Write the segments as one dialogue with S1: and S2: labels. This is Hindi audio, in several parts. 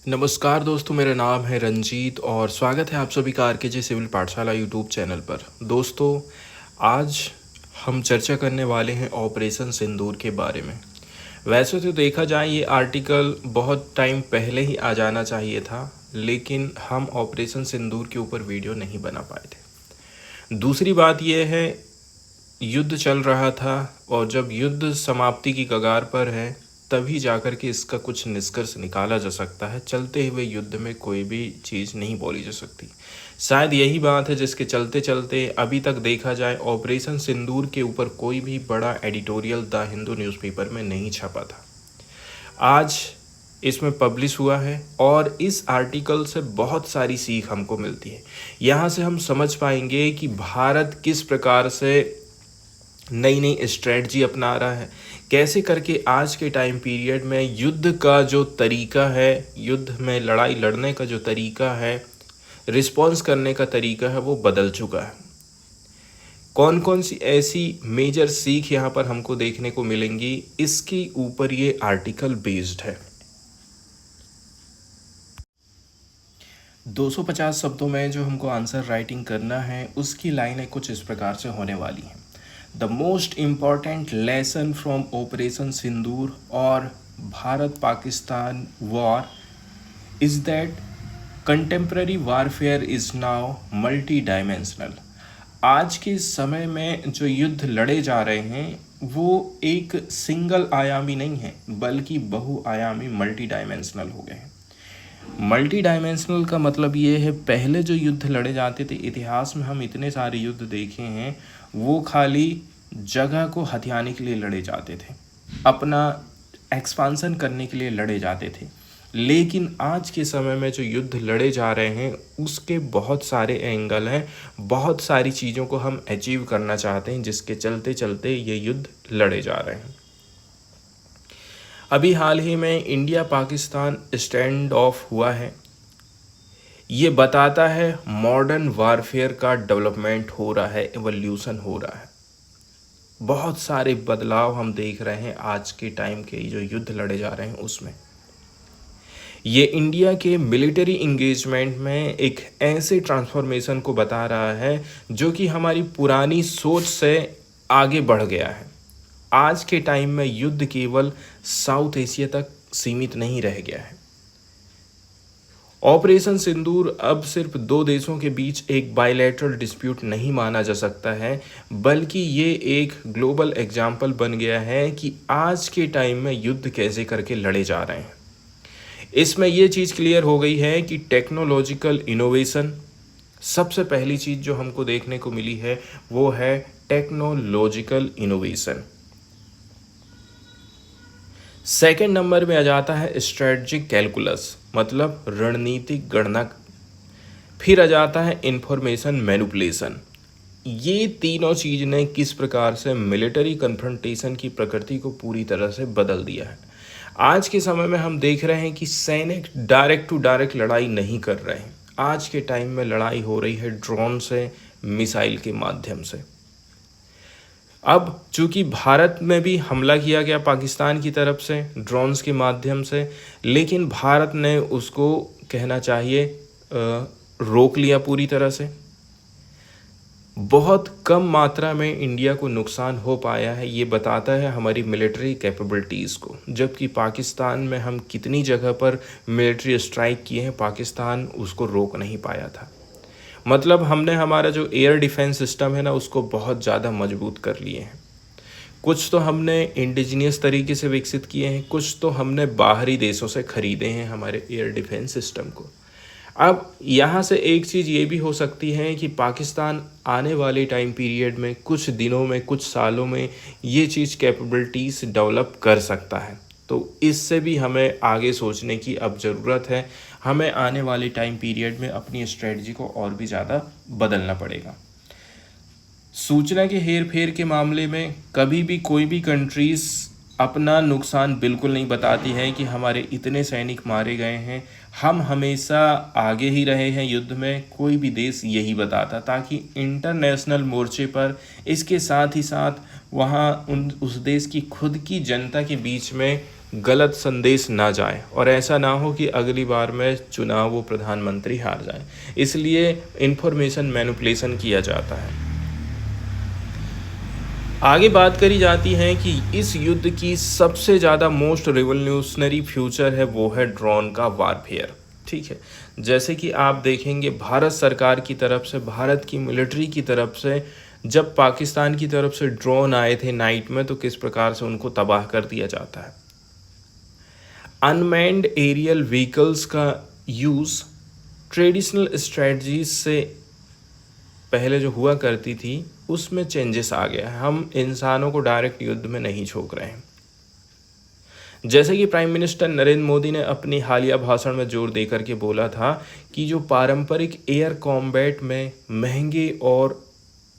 S1: नमस्कार दोस्तों, मेरा नाम है रंजीत और स्वागत है आप सभी का आरकेजे सिविल पाठशाला यूट्यूब चैनल पर। दोस्तों, आज हम चर्चा करने वाले हैं ऑपरेशन सिंदूर के बारे में। वैसे तो देखा जाए ये आर्टिकल बहुत टाइम पहले ही आ जाना चाहिए था, लेकिन हम ऑपरेशन सिंदूर के ऊपर वीडियो नहीं बना पाए थे। दूसरी बात यह है, युद्ध चल रहा था और जब युद्ध समाप्ति की कगार पर है तभी जाकर के इसका कुछ निष्कर्ष निकाला जा सकता है। चलते हुए युद्ध में कोई भी चीज़ नहीं बोली जा सकती। शायद यही बात है जिसके चलते चलते अभी तक देखा जाए ऑपरेशन सिंदूर के ऊपर कोई भी बड़ा एडिटोरियल द हिंदू न्यूज़पेपर में नहीं छपा था। आज इसमें पब्लिश हुआ है और इस आर्टिकल से बहुत सारी सीख हमको मिलती है। यहाँ से हम समझ पाएंगे कि भारत किस प्रकार से नई नई स्ट्रेटजी अपना रहा है, कैसे करके आज के टाइम पीरियड में युद्ध का जो तरीका है, युद्ध में लड़ाई लड़ने का जो तरीका है, रिस्पॉन्स करने का तरीका है, वो बदल चुका है। कौन कौन सी ऐसी मेजर सीख यहाँ पर हमको देखने को मिलेंगी, इसके ऊपर ये आर्टिकल बेस्ड है। 250 शब्दों में जो हमको आंसर राइटिंग करना है उसकी लाइनें कुछ इस प्रकार से होने वाली हैं। The most important lesson from operation Sindoor और Bharat Pakistan war is that contemporary warfare is now multi dimensional. आज के समय में जो युद्ध लड़े जा रहे हैं वो एक सिंगल आयामी नहीं है, बल्कि बहुआयामी मल्टी डायमेंशनल हो गए हैं। मल्टी डायमेंशनल का मतलब ये है, पहले जो युद्ध लड़े जाते थे, इतिहास में हम इतने सारे युद्ध देखे हैं, वो खाली जगह को हथियाने के लिए लड़े जाते थे, अपना एक्सपांसन करने के लिए लड़े जाते थे। लेकिन आज के समय में जो युद्ध लड़े जा रहे हैं उसके बहुत सारे एंगल हैं, बहुत सारी चीज़ों को हम अचीव करना चाहते हैं, जिसके चलते चलते ये युद्ध लड़े जा रहे हैं। अभी हाल ही में इंडिया पाकिस्तान स्टैंड ऑफ हुआ है। ये बताता है मॉडर्न वारफेयर का डेवलपमेंट हो रहा है, एवोल्यूशन हो रहा है। बहुत सारे बदलाव हम देख रहे हैं आज के टाइम के जो युद्ध लड़े जा रहे हैं उसमें। ये इंडिया के मिलिट्री इंगेजमेंट में एक ऐसे ट्रांसफॉर्मेशन को बता रहा है जो कि हमारी पुरानी सोच से आगे बढ़ गया है। आज के टाइम में युद्ध केवल साउथ एशिया तक सीमित नहीं रह गया है। ऑपरेशन सिंदूर अब सिर्फ दो देशों के बीच एक बायलैटरल डिस्प्यूट नहीं माना जा सकता है, बल्कि ये एक ग्लोबल एग्जाम्पल बन गया है कि आज के टाइम में युद्ध कैसे करके लड़े जा रहे हैं। इसमें ये चीज़ क्लियर हो गई है कि टेक्नोलॉजिकल इनोवेशन, सबसे पहली चीज़ जो हमको देखने को मिली है वो है टेक्नोलॉजिकल इनोवेशन। सेकेंड नंबर में आ जाता है स्ट्रेटजिक कैलकुलस, मतलब रणनीतिक गणना। फिर आ जाता है इंफॉर्मेशन मैनिपुलेशन। ये तीनों चीज़ ने किस प्रकार से मिलिट्री कन्फ्रंटेशन की प्रकृति को पूरी तरह से बदल दिया है। आज के समय में हम देख रहे हैं कि सैनिक डायरेक्ट टू डायरेक्ट लड़ाई नहीं कर रहे हैं। आज के टाइम में लड़ाई हो रही है ड्रोन से, मिसाइल के माध्यम से। अब चूंकि भारत में भी हमला किया गया पाकिस्तान की तरफ से ड्रोन्स के माध्यम से, लेकिन भारत ने उसको कहना चाहिए रोक लिया पूरी तरह से। बहुत कम मात्रा में इंडिया को नुकसान हो पाया है, ये बताता है हमारी मिलिट्री कैपेबिलिटीज़ को। जबकि पाकिस्तान में हम कितनी जगह पर मिलिट्री स्ट्राइक किए हैं, पाकिस्तान उसको रोक नहीं पाया था। मतलब हमने हमारा जो एयर डिफेंस सिस्टम है ना, उसको बहुत ज़्यादा मजबूत कर लिए हैं। कुछ तो हमने इंडिजीनियस तरीके से विकसित किए हैं, कुछ तो हमने बाहरी देशों से ख़रीदे हैं हमारे एयर डिफेंस सिस्टम को। अब यहाँ से एक चीज़ ये भी हो सकती है कि पाकिस्तान आने वाले टाइम पीरियड में, कुछ दिनों में, कुछ सालों में ये चीज़ कैपेबिलिटीज़ डेवलप कर सकता है। तो इससे भी हमें आगे सोचने की अब ज़रूरत है। हमें आने वाले टाइम पीरियड में अपनी स्ट्रेटजी को और भी ज़्यादा बदलना पड़ेगा। सूचना के हेर फेर के मामले में कभी भी कोई भी कंट्रीज़ अपना नुकसान बिल्कुल नहीं बताती है कि हमारे इतने सैनिक मारे गए हैं, हम हमेशा आगे ही रहे हैं युद्ध में। कोई भी देश यही बताता, ताकि इंटरनेशनल मोर्चे पर, इसके साथ ही साथ वहाँ उस देश की खुद की जनता के बीच में गलत संदेश ना जाए और ऐसा ना हो कि अगली बार में चुनाव वो प्रधानमंत्री हार जाए, इसलिए इन्फॉर्मेशन मैनिपुलेशन किया जाता है। आगे बात करी जाती है कि इस युद्ध की सबसे ज़्यादा मोस्ट रिवोल्यूशनरी फ्यूचर है वो है ड्रोन का वारफेयर। ठीक है, जैसे कि आप देखेंगे भारत सरकार की तरफ से, भारत की मिलिट्री की तरफ से जब पाकिस्तान की तरफ से ड्रोन आए थे नाइट में तो किस प्रकार से उनको तबाह कर दिया जाता है। अनमैन्ड एरियल व्हीकल्स का यूज़ ट्रेडिशनल स्ट्रेटजीज से पहले जो हुआ करती थी उसमें चेंजेस आ गया है। हम इंसानों को डायरेक्ट युद्ध में नहीं झोंक रहे हैं। जैसे कि प्राइम मिनिस्टर नरेंद्र मोदी ने अपनी हालिया भाषण में जोर देकर के बोला था कि जो पारंपरिक एयर कॉम्बैट में महंगे और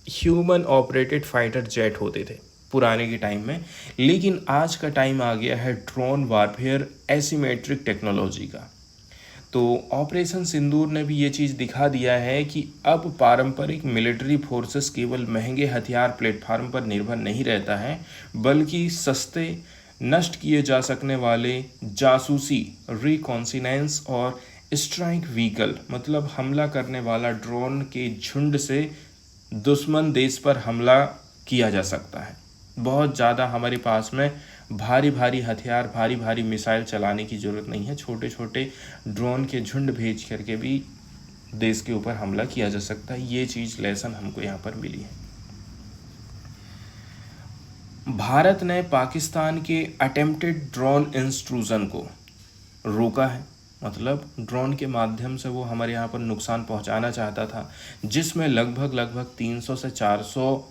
S1: ह्यूमन ऑपरेटेड फाइटर जेट होते थे पुराने के टाइम में, लेकिन आज का टाइम आ गया है ड्रोन वारफेयर एसिमेट्रिक टेक्नोलॉजी का। तो ऑपरेशन सिंदूर ने भी ये चीज़ दिखा दिया है कि अब पारंपरिक मिलिट्री फोर्सेस केवल महंगे हथियार प्लेटफार्म पर निर्भर नहीं रहता है, बल्कि सस्ते नष्ट किए जा सकने वाले जासूसी, रिकॉन्सिनेंस और स्ट्राइक व्हीकल मतलब हमला करने वाला ड्रोन के झुंड से दुश्मन देश पर हमला किया जा सकता है। बहुत ज़्यादा हमारे पास में भारी भारी हथियार, भारी भारी मिसाइल चलाने की ज़रूरत नहीं है। छोटे छोटे ड्रोन के झुंड भेज करके भी देश के ऊपर हमला किया जा सकता है। ये चीज़ लेसन हमको यहाँ पर मिली है। भारत ने पाकिस्तान के अटेम्प्टेड ड्रोन इंट्रूजन को रोका है, मतलब ड्रोन के माध्यम से वो हमारे यहाँ पर नुकसान पहुँचाना चाहता था, जिसमें लगभग 300 से 400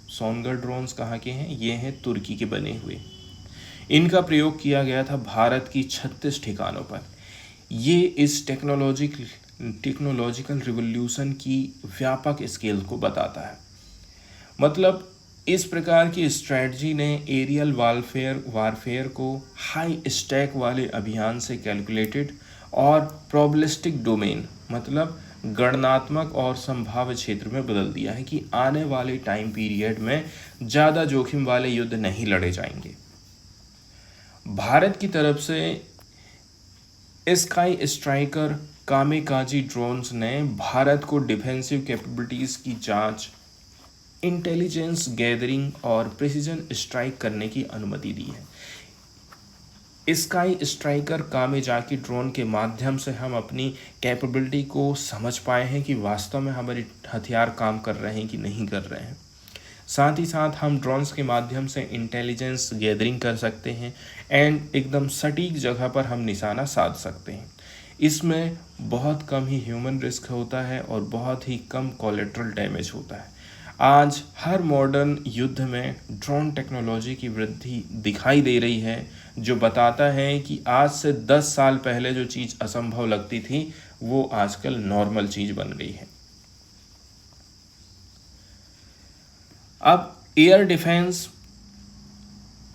S1: सोनगर ड्रोन्स कहाँ के हैं? ये हैं तुर्की के बने हुए। इनका प्रयोग किया गया था भारत की 36 ठिकानों पर। ये इस टेक्नोलॉजिकल रिवोल्यूशन की व्यापक स्केल को बताता है। मतलब इस प्रकार की स्ट्रेटजी ने एरियल वारफेयर को हाई स्टैक वाले अभियान से कैलकुलेटेड और प्रोबेबिलिस्टिक डोमेन मतलब गणनात्मक और संभाव्य क्षेत्र में बदल दिया है कि आने वाले टाइम पीरियड में ज़्यादा जोखिम वाले युद्ध नहीं लड़े जाएंगे। भारत की तरफ से स्काई स्ट्राइकर कामेकाजी ड्रोन्स ने भारत को डिफेंसिव कैपेबिलिटीज़ की जांच, इंटेलिजेंस गैदरिंग और प्रिसीजन स्ट्राइक करने की अनुमति दी है। स्काई स्ट्राइकर कामेजाकी ड्रोन के माध्यम से हम अपनी कैपेबिलिटी को समझ पाए हैं कि वास्तव में हमारे हथियार काम कर रहे हैं कि नहीं कर रहे हैं। साथ ही साथ हम ड्रोन्स के माध्यम से इंटेलिजेंस गैदरिंग कर सकते हैं एंड एकदम सटीक जगह पर हम निशाना साध सकते हैं। इसमें बहुत कम ही ह्यूमन रिस्क होता है और बहुत ही कम कोलेट्रल डैमेज होता है। आज हर मॉडर्न युद्ध में ड्रोन टेक्नोलॉजी की वृद्धि दिखाई दे रही है, जो बताता है कि आज से 10 साल पहले जो चीज़ असंभव लगती थी वो आजकल नॉर्मल चीज़ बन गई है। अब एयर डिफेंस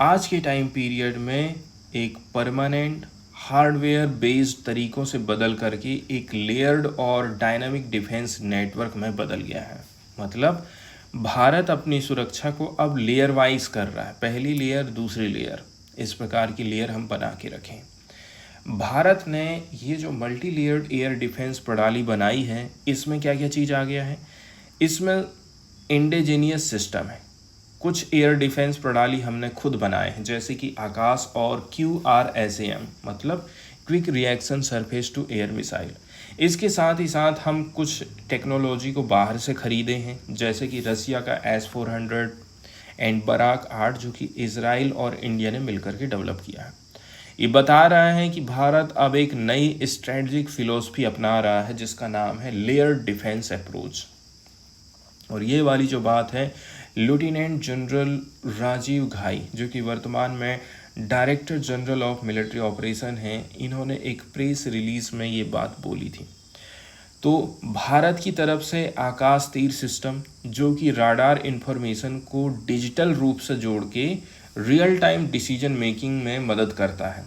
S1: आज के टाइम पीरियड में एक परमानेंट हार्डवेयर बेस्ड तरीकों से बदल करके एक लेयर्ड और डायनामिक डिफेंस नेटवर्क में बदल गया है। मतलब भारत अपनी सुरक्षा को अब लेयर वाइज कर रहा है, पहली लेयर, दूसरी लेयर, इस प्रकार की लेयर हम बना के रखें। भारत ने ये जो मल्टी लेयर्ड एयर डिफेंस प्रणाली बनाई है, इसमें क्या क्या चीज़ आ गया है? इसमें इंडिजीनियस सिस्टम है। कुछ एयर डिफेंस प्रणाली हमने खुद बनाए हैं, जैसे कि आकाश और QRSAM मतलब quick reaction surface to air missile. इसके साथ ही साथ हम कुछ टेक्नोलॉजी को बाहर से ख़रीदे हैं, जैसे कि रसिया का S-400 एंड बराक 8 जो कि इजराइल और इंडिया ने मिलकर के डेवलप किया है। ये बता रहा है कि भारत अब एक नई स्ट्रेटजिक फिलोसफी अपना रहा है जिसका नाम है लेयर डिफेंस अप्रोच। और ये वाली जो बात है, लेफ्टिनेंट जनरल राजीव घाई जो कि वर्तमान में director general of military operation हैं, इन्होंने एक प्रेस रिलीज में ये बात बोली थी। तो भारत की तरफ से आकाश तीर सिस्टम जो कि राडार इंफॉर्मेशन को डिजिटल रूप से जोड़ के रियल टाइम डिसीजन मेकिंग में मदद करता है।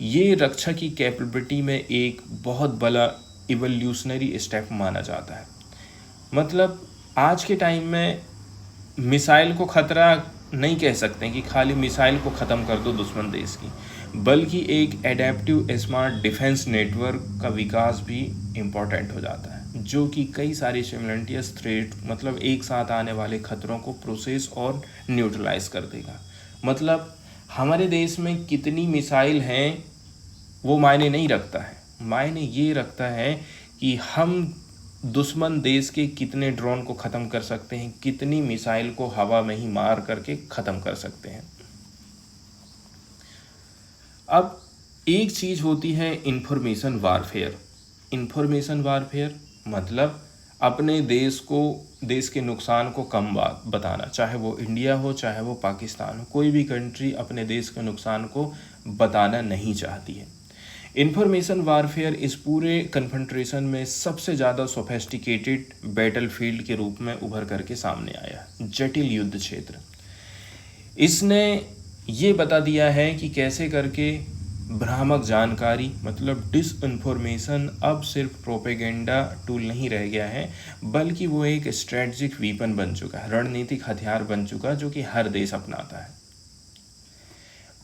S1: ये रक्षा की कैपेबिलिटी में एक बहुत बड़ा इवोल्यूशनरी स्टेप माना जाता है। मतलब आज के टाइम में मिसाइल को खतरा नहीं कह सकते कि खाली मिसाइल को ख़त्म कर दो दुश्मन देश की, बल्कि एक एडेप्टिव स्मार्ट डिफेंस नेटवर्क का विकास भी इम्पॉर्टेंट हो जाता है, जो कि कई सारे सिमिलेंटियस थ्रेट मतलब एक साथ आने वाले खतरों को प्रोसेस और न्यूट्रलाइज कर देगा। मतलब हमारे देश में कितनी मिसाइल हैं वो मायने नहीं रखता है, मायने ये रखता है कि हम दुश्मन देश के कितने ड्रोन को ख़त्म कर सकते हैं, कितनी मिसाइल को हवा में ही मार करके ख़त्म कर सकते हैं। अब एक चीज़ होती है इंफॉर्मेशन वारफेयर। इंफॉर्मेशन वारफेयर मतलब अपने देश के नुकसान को कम बताना, चाहे वो इंडिया हो चाहे वो पाकिस्तान हो, कोई भी कंट्री अपने देश के नुकसान को बताना नहीं चाहती है। इंफॉर्मेशन वारफेयर इस पूरे कन्फ्रंटेशन में सबसे ज़्यादा सोफेस्टिकेटेड बैटलफील्ड के रूप में उभर करके सामने आया, जटिल युद्ध क्षेत्र। इसने ये बता दिया है कि कैसे करके भ्रामक जानकारी मतलब डिसइंफॉर्मेशन अब सिर्फ प्रोपेगेंडा टूल नहीं रह गया है, बल्कि वो एक स्ट्रेटजिक वीपन बन चुका है, रणनीतिक हथियार बन चुका, जो कि हर देश अपनाता है।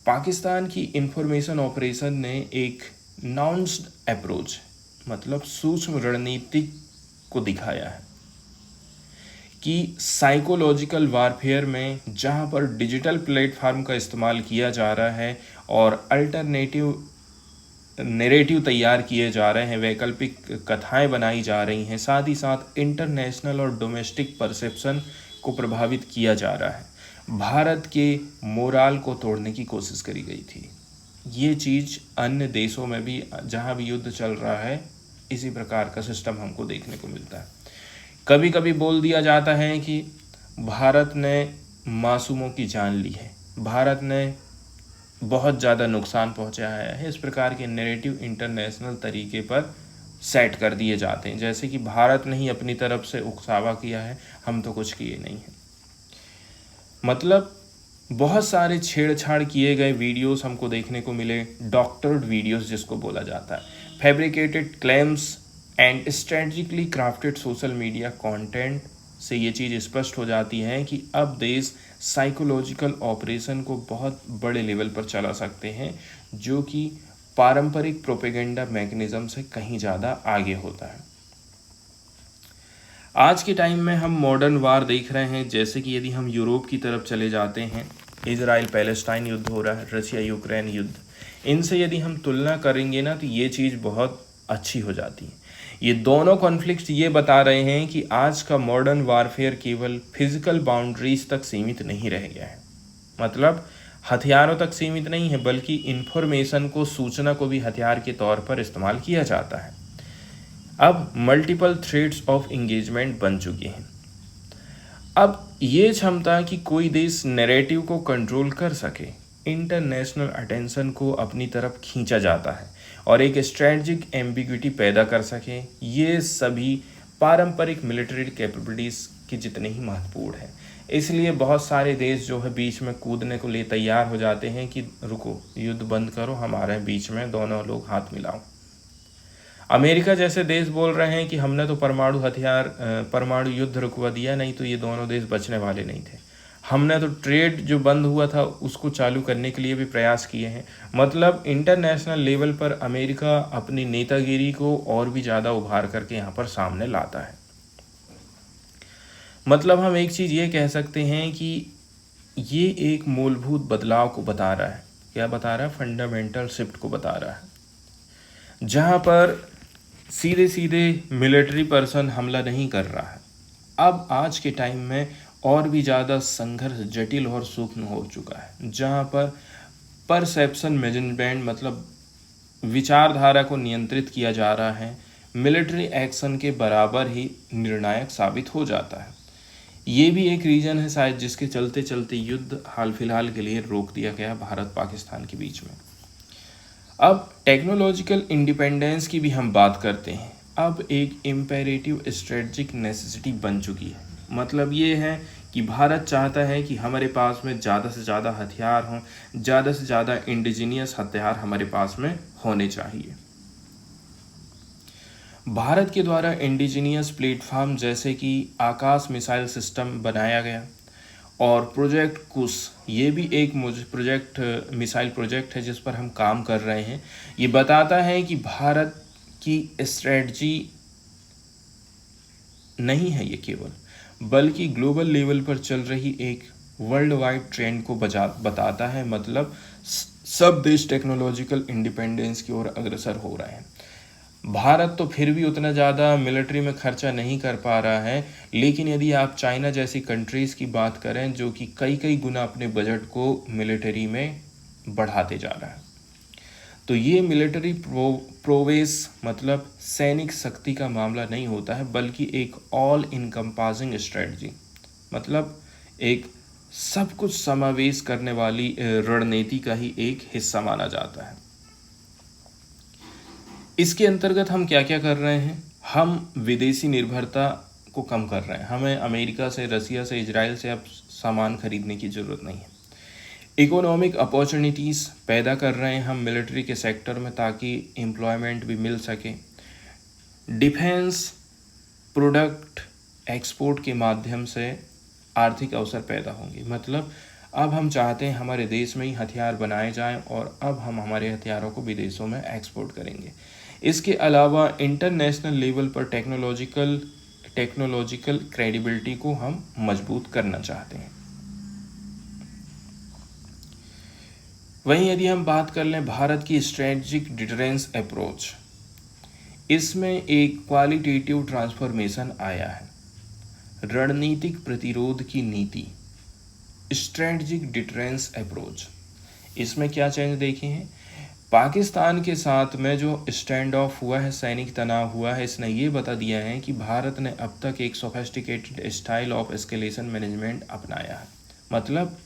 S1: पाकिस्तान की इंफॉर्मेशन ऑपरेशन ने एक नाउंस्ड अप्रोच मतलब सूक्ष्म रणनीति को दिखाया है कि साइकोलॉजिकल वारफेयर में जहां पर डिजिटल प्लेटफॉर्म का इस्तेमाल किया जा रहा है और अल्टरनेटिव नैरेटिव तैयार किए जा रहे हैं, वैकल्पिक कथाएं बनाई जा रही हैं, साथ ही साथ इंटरनेशनल और डोमेस्टिक परसेप्शन को प्रभावित किया जा रहा है, भारत के मोराल को तोड़ने की कोशिश करी गई थी। ये चीज़ अन्य देशों में भी जहाँ भी युद्ध चल रहा है इसी प्रकार का सिस्टम हमको देखने को मिलता है। कभी कभी बोल दिया जाता है कि भारत ने मासूमों की जान ली है, भारत ने बहुत ज़्यादा नुकसान पहुंचाया है, इस प्रकार के नैरेटिव इंटरनेशनल तरीके पर सेट कर दिए जाते हैं, जैसे कि भारत ने ही अपनी तरफ से उकसावा किया है, हम तो कुछ किए नहीं हैं। मतलब बहुत सारे छेड़छाड़ किए गए वीडियोस हमको देखने को मिले, डॉक्टर्ड वीडियोस जिसको बोला जाता है, fabricated claims and strategically crafted social media content से ये चीज़ स्पष्ट हो जाती है कि अब देश साइकोलॉजिकल ऑपरेशन को बहुत बड़े लेवल पर चला सकते हैं, जो कि पारंपरिक प्रोपेगेंडा मैकेनिज्म से कहीं ज़्यादा आगे होता है। आज के टाइम में हम मॉडर्न वार देख रहे हैं, जैसे कि यदि हम यूरोप की तरफ चले जाते हैं, इजराइल पैलेस्टाइन युद्ध हो रहा है, रशिया यूक्रेन युद्ध, इनसे यदि हम तुलना करेंगे ना तो ये चीज़ बहुत अच्छी हो जाती है। ये दोनों कॉन्फ्लिक्ट्स ये बता रहे हैं कि आज का मॉडर्न वारफेयर केवल फिजिकल बाउंड्रीज तक सीमित नहीं रह गया है, मतलब हथियारों तक सीमित नहीं है, बल्कि इंफॉर्मेशन को, सूचना को भी हथियार के तौर पर इस्तेमाल किया जाता है। अब मल्टीपल थ्रेड्स ऑफ इंगेजमेंट बन चुकी हैं। अब ये क्षमता कि कोई देश नैरेटिव को कंट्रोल कर सके, इंटरनेशनल अटेंशन को अपनी तरफ खींचा जाता है और एक स्ट्रेटजिक एम्बिग्विटी पैदा कर सके, ये सभी पारंपरिक मिलिट्री कैपेबिलिटीज़ के जितने ही महत्वपूर्ण हैं। इसलिए बहुत सारे देश जो है बीच में कूदने को लिए तैयार हो जाते हैं कि रुको, युद्ध बंद करो, हमारे बीच में दोनों लोग हाथ मिलाओ। अमेरिका जैसे देश बोल रहे हैं कि हमने तो परमाणु युद्ध रुकवा दिया, नहीं तो ये दोनों देश बचने वाले नहीं थे। हमने तो ट्रेड जो बंद हुआ था उसको चालू करने के लिए भी प्रयास किए हैं। मतलब इंटरनेशनल लेवल पर अमेरिका अपनी नेतागिरी को और भी ज़्यादा उभार करके यहाँ पर सामने लाता है। मतलब हम एक चीज़ ये कह सकते हैं कि ये एक मूलभूत बदलाव को बता रहा है। क्या बता रहा है? फंडामेंटल शिफ्ट को बता रहा है, जहाँ पर सीधे सीधे मिलिट्री पर्सन हमला नहीं कर रहा है। अब आज के टाइम में और भी ज़्यादा संघर्ष जटिल और सूक्ष्म हो चुका है, जहाँ पर परसेप्शन मैनेजमेंट मतलब विचारधारा को नियंत्रित किया जा रहा है, मिलिट्री एक्शन के बराबर ही निर्णायक साबित हो जाता है। ये भी एक रीज़न है शायद जिसके चलते चलते युद्ध हाल फिलहाल के लिए रोक दिया गया भारत पाकिस्तान के बीच में। अब टेक्नोलॉजिकल इंडिपेंडेंस की भी हम बात करते हैं। अब एक इम्पेरेटिव स्ट्रेटजिक नेसेसिटी बन चुकी है। मतलब ये है कि भारत चाहता है कि हमारे पास में ज़्यादा से ज़्यादा हथियार हों, ज़्यादा से ज़्यादा इंडिजीनियस हथियार हमारे पास में होने चाहिए। भारत के द्वारा इंडिजीनियस प्लेटफॉर्म जैसे कि आकाश मिसाइल सिस्टम बनाया गया और प्रोजेक्ट कुश, ये भी एक मिसाइल प्रोजेक्ट है जिस पर हम काम कर रहे हैं। ये बताता है कि भारत की स्ट्रेटजी नहीं है ये केवल, बल्कि ग्लोबल लेवल पर चल रही एक वर्ल्ड वाइड ट्रेंड को बताता है। मतलब सब देश टेक्नोलॉजिकल इंडिपेंडेंस की ओर अग्रसर हो रहे हैं। भारत तो फिर भी उतना ज़्यादा मिलिट्री में खर्चा नहीं कर पा रहा है, लेकिन यदि आप चाइना जैसी कंट्रीज़ की बात करें जो कि कई कई गुना अपने बजट को मिलिट्री में बढ़ाते जा रहा है, तो ये मिलिट्री प्रोवेस मतलब सैनिक शक्ति का मामला नहीं होता है, बल्कि एक ऑल इनकम्पासिंग स्ट्रेटजी, मतलब एक सब कुछ समावेश करने वाली रणनीति का ही एक हिस्सा माना जाता है। इसके अंतर्गत हम क्या क्या कर रहे हैं? हम विदेशी निर्भरता को कम कर रहे हैं। हमें अमेरिका से, रसिया से, इजराइल से अब सामान खरीदने की ज़रूरत नहीं है। इकोनॉमिक अपॉर्चुनिटीज़ पैदा कर रहे हैं हम मिलिट्री के सेक्टर में, ताकि एम्प्लॉयमेंट भी मिल सके। डिफेंस प्रोडक्ट एक्सपोर्ट के माध्यम से आर्थिक अवसर पैदा होंगे। मतलब अब हम चाहते हैं हमारे देश में ही हथियार बनाए जाएं और अब हम हमारे हथियारों को विदेशों में एक्सपोर्ट करेंगे। इसके अलावा इंटरनेशनल लेवल पर टेक्नोलॉजिकल क्रेडिबिलिटी को हम मजबूत करना चाहते हैं। वहीं यदि हम बात कर लें भारत की स्ट्रेटजिक डिटरेंस अप्रोच, इसमें एक क्वालिटेटिव ट्रांसफॉर्मेशन आया है। रणनीतिक प्रतिरोध की नीति, स्ट्रेटजिक डिटरेंस अप्रोच, इसमें क्या चेंज देखे हैं? पाकिस्तान के साथ में जो स्टैंड ऑफ हुआ है, सैनिक तनाव हुआ है, इसने ये बता दिया है कि भारत ने अब तक एक sophisticated style of escalation management अपनाया है। मतलब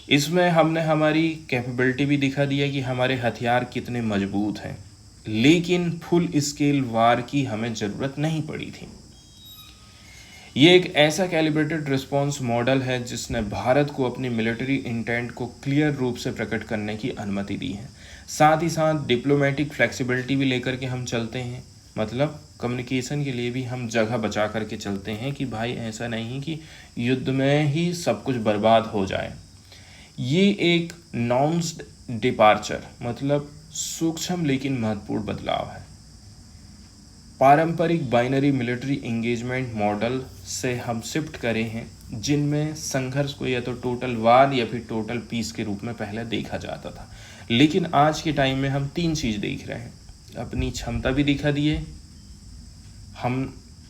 S1: इसमें हमने हमारी कैपेबिलिटी भी दिखा दिया कि हमारे हथियार कितने मजबूत हैं, लेकिन फुल स्केल वार की हमें ज़रूरत नहीं पड़ी थी। ये एक ऐसा कैलिब्रेटेड रिस्पॉन्स मॉडल है जिसने भारत को अपनी मिलिट्री इंटेंट को क्लियर रूप से प्रकट करने की अनुमति दी है। साथ ही साथ डिप्लोमेटिक फ्लेक्सिबिलिटी भी लेकर के हम चलते हैं। मतलब कम्युनिकेशन के लिए भी हम जगह बचा करके चलते हैं कि भाई ऐसा नहीं कि युद्ध में ही सब कुछ बर्बाद हो जाए। ये एक नॉन्स्ड डिपार्चर, मतलब सूक्ष्म लेकिन महत्वपूर्ण बदलाव है। पारंपरिक बाइनरी मिलिट्री एंगेजमेंट मॉडल से हम शिफ्ट करे हैं, जिनमें संघर्ष को या तो टोटल वार या फिर टोटल पीस के रूप में पहले देखा जाता था। लेकिन आज के टाइम में हम तीन चीज़ देख रहे हैं। अपनी क्षमता भी दिखा दिए, हम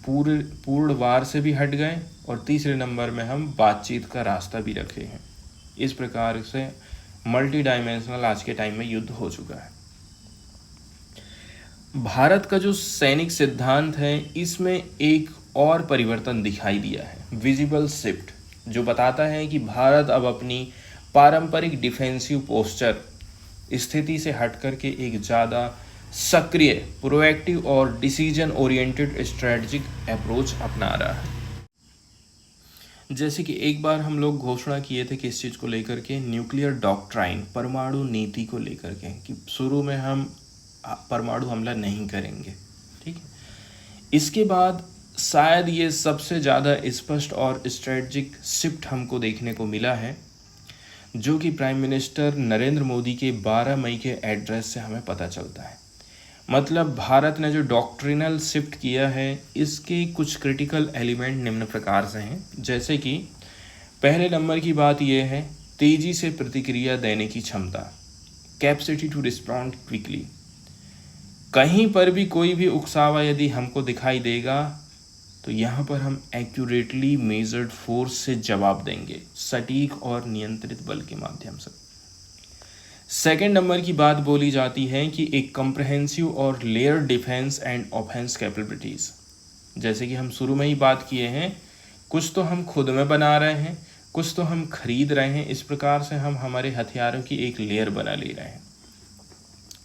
S1: पूर्ण वार से भी हट गए, और तीसरे नंबर में हम बातचीत का रास्ता भी रखे हैं। इस प्रकार से मल्टी डायमेंशनल आज के टाइम में युद्ध हो चुका है। भारत का जो सैनिक सिद्धांत है, इसमें एक और परिवर्तन दिखाई दिया है, विजिबल शिफ्ट, जो बताता है कि भारत अब अपनी पारंपरिक डिफेंसिव पोस्चर स्थिति से हटकर के एक ज़्यादा सक्रिय, प्रोएक्टिव और डिसीजन ओरिएंटेड स्ट्रेटजिक अप्रोच अपना रहा है। जैसे कि एक बार हम लोग घोषणा किए थे कि इस चीज़ को लेकर के, न्यूक्लियर डॉक्ट्राइन, परमाणु नीति को लेकर के, कि शुरू में हम परमाणु हमला नहीं करेंगे, ठीक है। इसके बाद शायद ये सबसे ज़्यादा स्पष्ट और स्ट्रेटजिक शिफ्ट हमको देखने को मिला है, जो कि प्राइम मिनिस्टर नरेंद्र मोदी के 12 मई के एड्रेस से हमें पता चलता है। मतलब भारत ने जो डॉक्ट्रिनल शिफ्ट किया है, इसके कुछ क्रिटिकल एलिमेंट निम्न प्रकार से हैं। जैसे कि पहले नंबर की बात यह है, तेज़ी से प्रतिक्रिया देने की क्षमता, कैपेसिटी टू रिस्पॉन्ड क्विकली। कहीं पर भी कोई भी उकसावा यदि हमको दिखाई देगा, तो यहाँ पर हम एक्यूरेटली मेजर्ड फोर्स से जवाब देंगे, सटीक और नियंत्रित बल के माध्यम से। सेकेंड नंबर की बात बोली जाती है कि एक कम्प्रहेंसिव और layer defence and offence capabilities. जैसे कि हम शुरू में ही बात किए हैं, कुछ तो हम खुद में बना रहे हैं, कुछ तो हम खरीद रहे हैं। इस प्रकार से हम हमारे हथियारों की एक लेयर बना ले रहे हैं।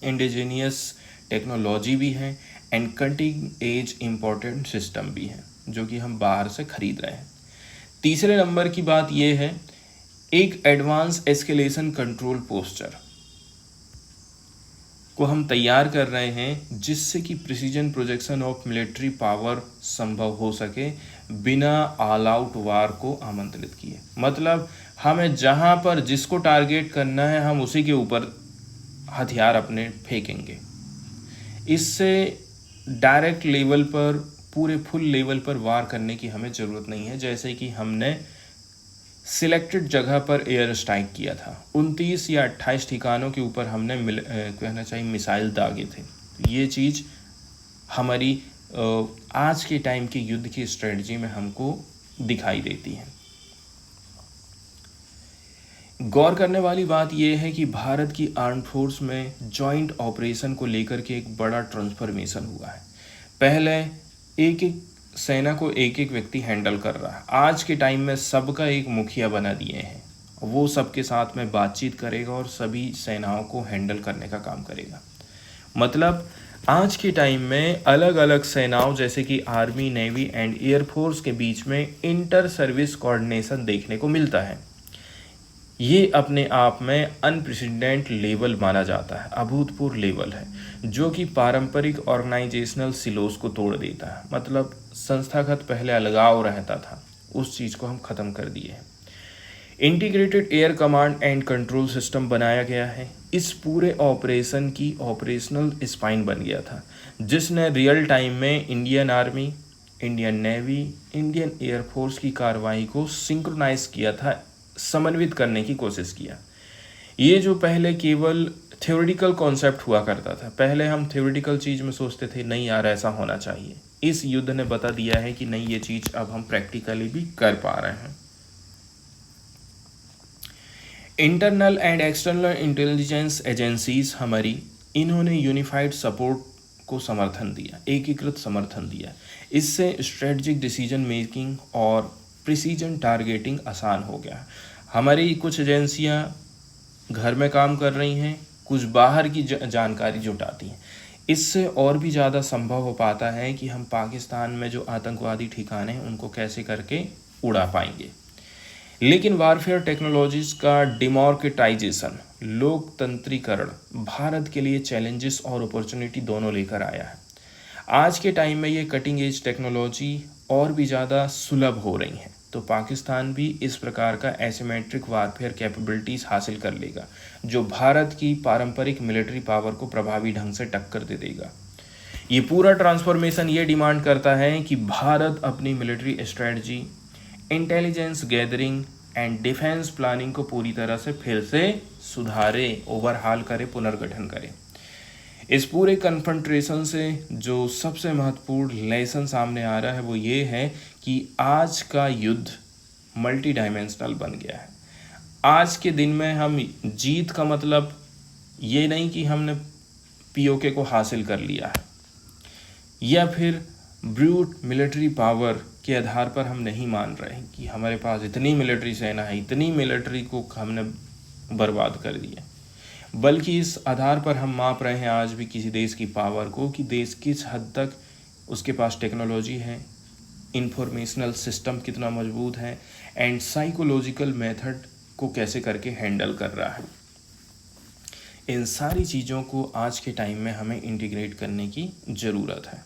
S1: इंडिजीनियस टेक्नोलॉजी भी है and cutting edge important system भी है, जो कि हम बाहर से खरीद रहे हैं। तीसरे नंबर की बात यह है, एक एडवांस एस्केलेशन कंट्रोल पोस्चर को हम तैयार कर रहे हैं, जिससे कि precision projection of military power संभव हो सके बिना ऑल आउट वार को आमंत्रित किए। मतलब हमें जहाँ पर जिसको टारगेट करना है हम उसी के ऊपर हथियार अपने फेंकेंगे। इससे डायरेक्ट लेवल पर, पूरे फुल लेवल पर वार करने की हमें ज़रूरत नहीं है। जैसे कि हमने सिलेक्टेड जगह पर एयर स्ट्राइक किया था, 29 या 28 ठिकानों के ऊपर हमने कहना चाहिए मिसाइल दागे थे। ये चीज़ हमारी आज के टाइम के युद्ध की स्ट्रेटजी में हमको दिखाई देती है। गौर करने वाली बात यह है कि भारत की आर्म्ड फोर्स में जॉइंट ऑपरेशन को लेकर के एक बड़ा ट्रांसफॉर्मेशन हुआ है। पहले एक एक सेना को एक एक व्यक्ति हैंडल कर रहा है, आज के टाइम में सबका एक मुखिया बना दिए हैं। वो सबके साथ में बातचीत करेगा और सभी सेनाओं को हैंडल करने का काम करेगा। मतलब आज के टाइम में अलग अलग सेनाओं जैसे कि आर्मी, नेवी एंड एयरफोर्स के बीच में इंटर सर्विस कोऑर्डिनेशन देखने को मिलता है। ये अपने आप में अनप्रेसिडेंट लेवल माना जाता है, अभूतपूर्व लेवल है, जो कि पारंपरिक ऑर्गेनाइजेशनल सिलोस को तोड़ देता है। मतलब संस्थागत पहले अलगाव रहता था, उस चीज़ को हम ख़त्म कर दिए हैं। Integrated air command and control system बनाया गया है। इस पूरे ऑपरेशन की ऑपरेशनल स्पाइन बन गया था, जिसने रियल टाइम में Indian army, Indian navy, Indian air force की कार्रवाई को सिंक्रोनाइज किया था, समन्वित करने की कोशिश किया। ये जो पहले केवल थ्योरेटिकल कॉन्सेप्ट हुआ करता था, पहले हम थ्योरेटिकल चीज़ में सोचते थे नहीं यार ऐसा होना चाहिए, इस युद्ध ने बता दिया है कि नहीं, ये चीज़ अब हम प्रैक्टिकली भी कर पा रहे हैं। Internal and external intelligence agencies हमारी, इन्होंने यूनिफाइड सपोर्ट को समर्थन दिया, एकीकृत समर्थन दिया। इससे स्ट्रेटजिक डिसीजन मेकिंग और प्रिसीजन टारगेटिंग आसान हो गया। हमारी कुछ एजेंसियां घर में काम कर रही हैं, कुछ बाहर की जानकारी जुटाती हैं। इससे और भी ज़्यादा संभव हो पाता है कि हम पाकिस्तान में जो आतंकवादी ठिकाने हैं उनको कैसे करके उड़ा पाएंगे। लेकिन वारफेयर टेक्नोलॉजीज़ का डिमॉर्केटाइजेशन, लोकतंत्रीकरण भारत के लिए चैलेंजेस और अपॉर्चुनिटी दोनों लेकर आया है। आज के टाइम में ये कटिंग एज टेक्नोलॉजी और भी ज़्यादा सुलभ हो रही हैं, तो पाकिस्तान भी इस प्रकार का एसिमेट्रिक वारफेयर कैपेबिलिटीज़ हासिल कर लेगा, जो भारत की पारंपरिक मिलिट्री पावर को प्रभावी ढंग से टक्कर दे देगा। ये पूरा ट्रांसफॉर्मेशन ये डिमांड करता है कि भारत अपनी military strategy, intelligence gathering and defence planning को पूरी तरह से फिर से सुधारे, ओवरहाल करे, पुनर्गठन करे। इस पूरे कन्फ्रंटेशन से जो सबसे महत्वपूर्ण लेसन सामने आ रहा है वो ये है कि आज का युद्ध मल्टी डायमेंशनल बन गया है। आज के दिन में हम जीत का मतलब ये नहीं कि हमने पीओके को हासिल कर लिया है, या फिर ब्रूट मिलिट्री पावर के आधार पर हम नहीं मान रहे हैं कि हमारे पास इतनी मिलिट्री सेना है, इतनी मिलिट्री को हमने बर्बाद कर दिया, बल्कि इस आधार पर हम माप रहे हैं आज भी किसी देश की पावर को कि देश किस हद तक उसके पास टेक्नोलॉजी है, इंफॉर्मेशनल सिस्टम कितना मजबूत है, एंड साइकोलॉजिकल मेथड को कैसे करके हैंडल कर रहा है। इन सारी चीज़ों को आज के टाइम में हमें इंटीग्रेट करने की ज़रूरत है।